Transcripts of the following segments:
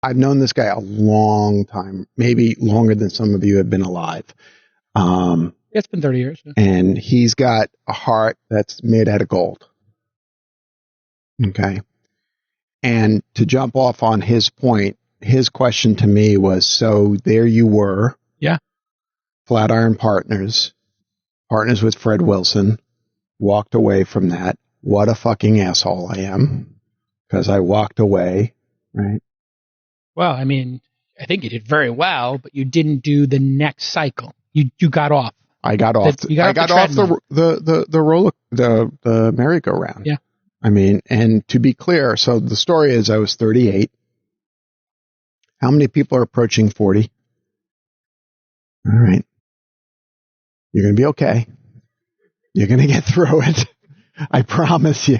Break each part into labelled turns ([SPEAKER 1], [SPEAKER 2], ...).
[SPEAKER 1] I've known this guy a long time, maybe longer than some of you have been alive.
[SPEAKER 2] It's been 30 years. Yeah.
[SPEAKER 1] And he's got a heart that's made out of gold. Okay. And to jump off on his point, his question to me was, so there you were.
[SPEAKER 2] Yeah.
[SPEAKER 1] Flatiron Partners with Fred Wilson, walked away from that. What a fucking asshole I am. Because I walked away, right?
[SPEAKER 2] Well, I mean, I think you did very well, but you didn't do the next cycle. You got off.
[SPEAKER 1] I got off. I got off the merry-go-round.
[SPEAKER 2] Yeah.
[SPEAKER 1] I mean, and to be clear, so the story is I was 38. How many people are approaching 40? All right. You're going to be okay. You're going to get through it. I promise you.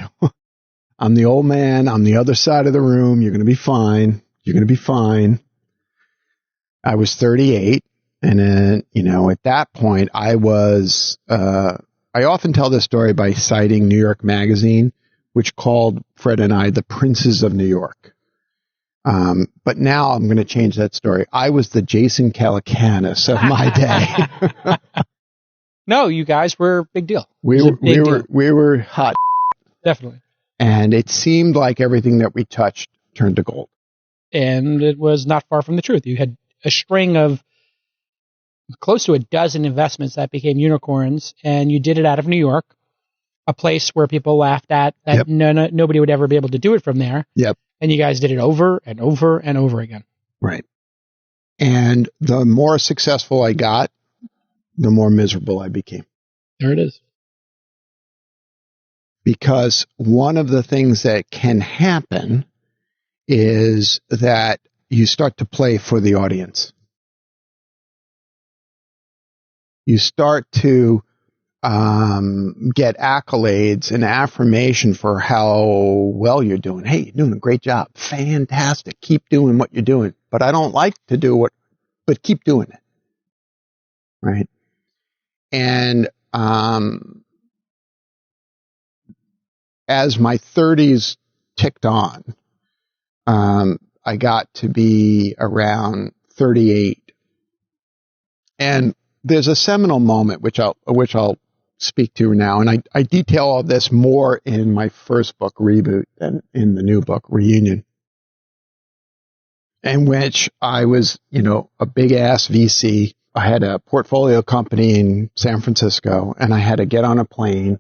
[SPEAKER 1] I'm the old man. I'm the other side of the room. You're going to be fine. You're going to be fine. I was 38. And then, at that point, I was, I often tell this story by citing New York Magazine, which called Fred and I the princes of New York. But now I'm going to change that story. I was the Jason Calacanis of my day.
[SPEAKER 2] No, you guys were a big deal.
[SPEAKER 1] We were hot.
[SPEAKER 2] Definitely.
[SPEAKER 1] And it seemed like everything that we touched turned to gold.
[SPEAKER 2] And it was not far from the truth. You had a string of close to a dozen investments that became unicorns, and you did it out of New York, a place where people laughed at that nobody would ever be able to do it from there.
[SPEAKER 1] Yep.
[SPEAKER 2] And you guys did it over and over and over again.
[SPEAKER 1] Right. And the more successful I got, the more miserable I became.
[SPEAKER 2] There it is.
[SPEAKER 1] Because one of the things that can happen is that you start to play for the audience. You start to get accolades and affirmation for how well you're doing. Hey, you're doing a great job. Fantastic. Keep doing what you're doing. But I don't like to do it, but keep doing it. Right? And as my 30s ticked on, I got to be around 38. And there's a seminal moment which I'll speak to now, and I detail all this more in my first book, Reboot, than in the new book, Reunion, in which I was, a big ass VC. I had a portfolio company in San Francisco, and I had to get on a plane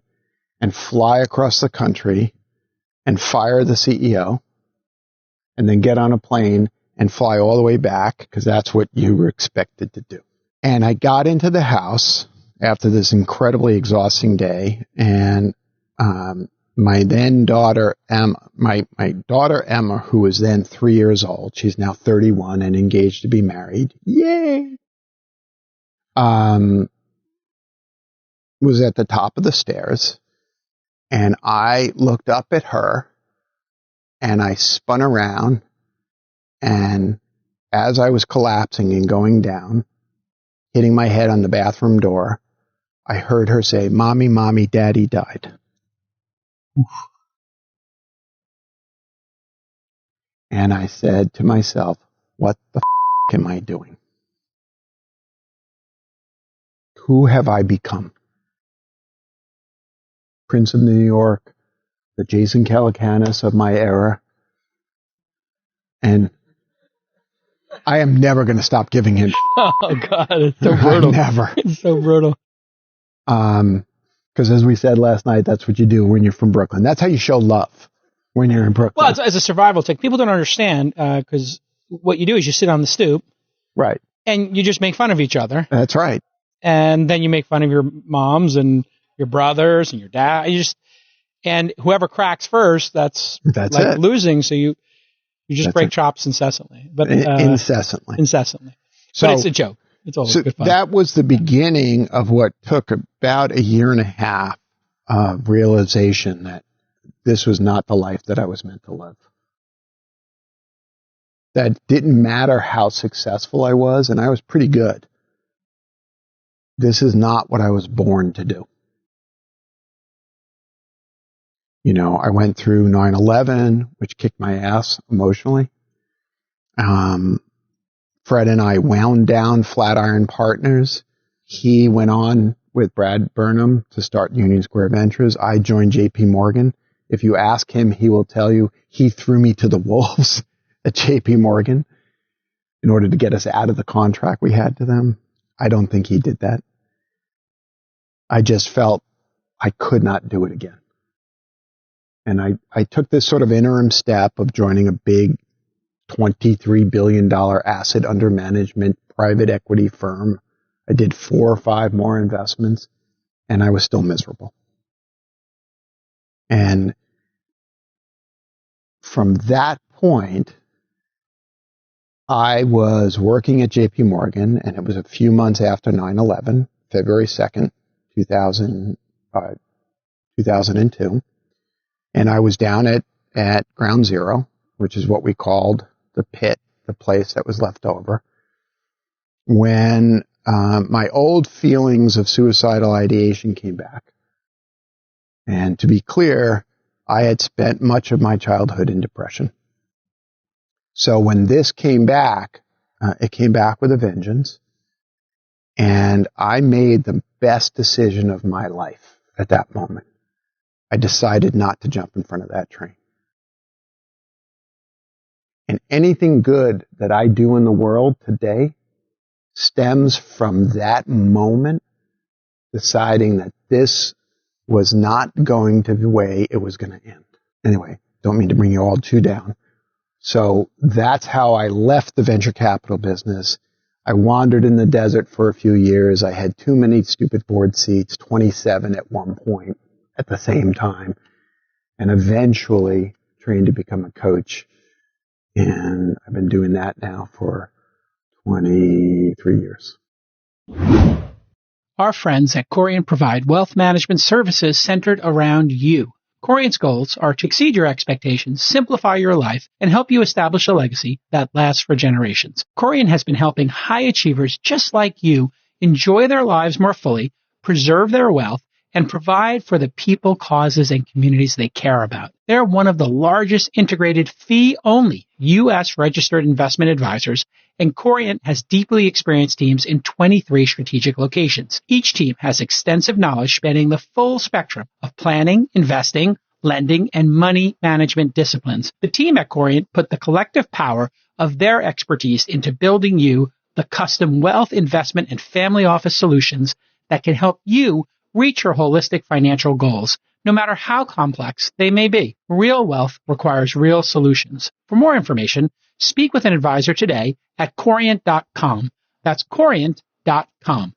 [SPEAKER 1] and fly across the country and fire the CEO, and then get on a plane and fly all the way back, because that's what you were expected to do. And I got into the house after this incredibly exhausting day, and my then daughter, Emma, my daughter Emma, who was then 3 years old, she's now 31 and engaged to be married. Yay! Was at the top of the stairs, and I looked up at her, and I spun around, and as I was collapsing and going down, hitting my head on the bathroom door, I heard her say, "Mommy, Mommy, Daddy died." Oof. And I said to myself, what the am I doing? Who have I become? Prince of New York, the Jason Calacanis of my era. And I am never going to stop giving him.
[SPEAKER 2] Oh, God, it's so brutal.
[SPEAKER 1] Never.
[SPEAKER 2] It's so brutal.
[SPEAKER 1] Because as we said last night, that's what you do when you're from Brooklyn. That's how you show love when you're in Brooklyn.
[SPEAKER 2] Well, it's as a survival technique. People don't understand because what you do is you sit on the stoop.
[SPEAKER 1] Right.
[SPEAKER 2] And you just make fun of each other.
[SPEAKER 1] That's right.
[SPEAKER 2] And then you make fun of your moms and your brothers and your dad. And whoever cracks first, that's like
[SPEAKER 1] it.
[SPEAKER 2] losing. So you just break chops incessantly. But
[SPEAKER 1] incessantly.
[SPEAKER 2] But it's a joke. It's always good fun.
[SPEAKER 1] That was the beginning of what took about a year and a half of realization that this was not the life that I was meant to live. That didn't matter how successful I was, and I was pretty good. This is not what I was born to do. I went through 9/11, which kicked my ass emotionally. Fred and I wound down Flatiron Partners. He went on with Brad Burnham to start Union Square Ventures. I joined JP Morgan. If you ask him, he will tell you he threw me to the wolves at JP Morgan in order to get us out of the contract we had to them. I don't think he did that. I just felt I could not do it again. And I took this sort of interim step of joining a big $23 billion asset under management private equity firm. I did 4 or 5 more investments, and I was still miserable. And from that point, I was working at JP Morgan, and it was a few months after 9/11, February 2nd, 2002. And I was down at Ground Zero, which is what we called the pit, the place that was left over, when my old feelings of suicidal ideation came back. And to be clear, I had spent much of my childhood in depression. So when this came back, it came back with a vengeance. And I made the best decision of my life at that moment. I decided not to jump in front of that train. And anything good that I do in the world today stems from that moment deciding that this was not going to be the way it was going to end. Anyway, don't mean to bring you all too down. So that's how I left the venture capital business. I wandered in the desert for a few years. I had too many stupid board seats, 27 at one point at the same time, and eventually trained to become a coach. And I've been doing that now for 23 years.
[SPEAKER 2] Our friends at Corient provide wealth management services centered around you. Corient's goals are to exceed your expectations, simplify your life, and help you establish a legacy that lasts for generations. Corient has been helping high achievers just like you enjoy their lives more fully, preserve their wealth, and provide for the people, causes, and communities they care about. They're one of the largest integrated fee-only U.S. registered investment advisors, and Corient has deeply experienced teams in 23 strategic locations. Each team has extensive knowledge spanning the full spectrum of planning, investing, lending, and money management disciplines. The team at Corient put the collective power of their expertise into building you the custom wealth, investment, and family office solutions that can help you reach your holistic financial goals, no matter how complex they may be. Real wealth requires real solutions. For more information, speak with an advisor today at Corient.com. That's Corient.com.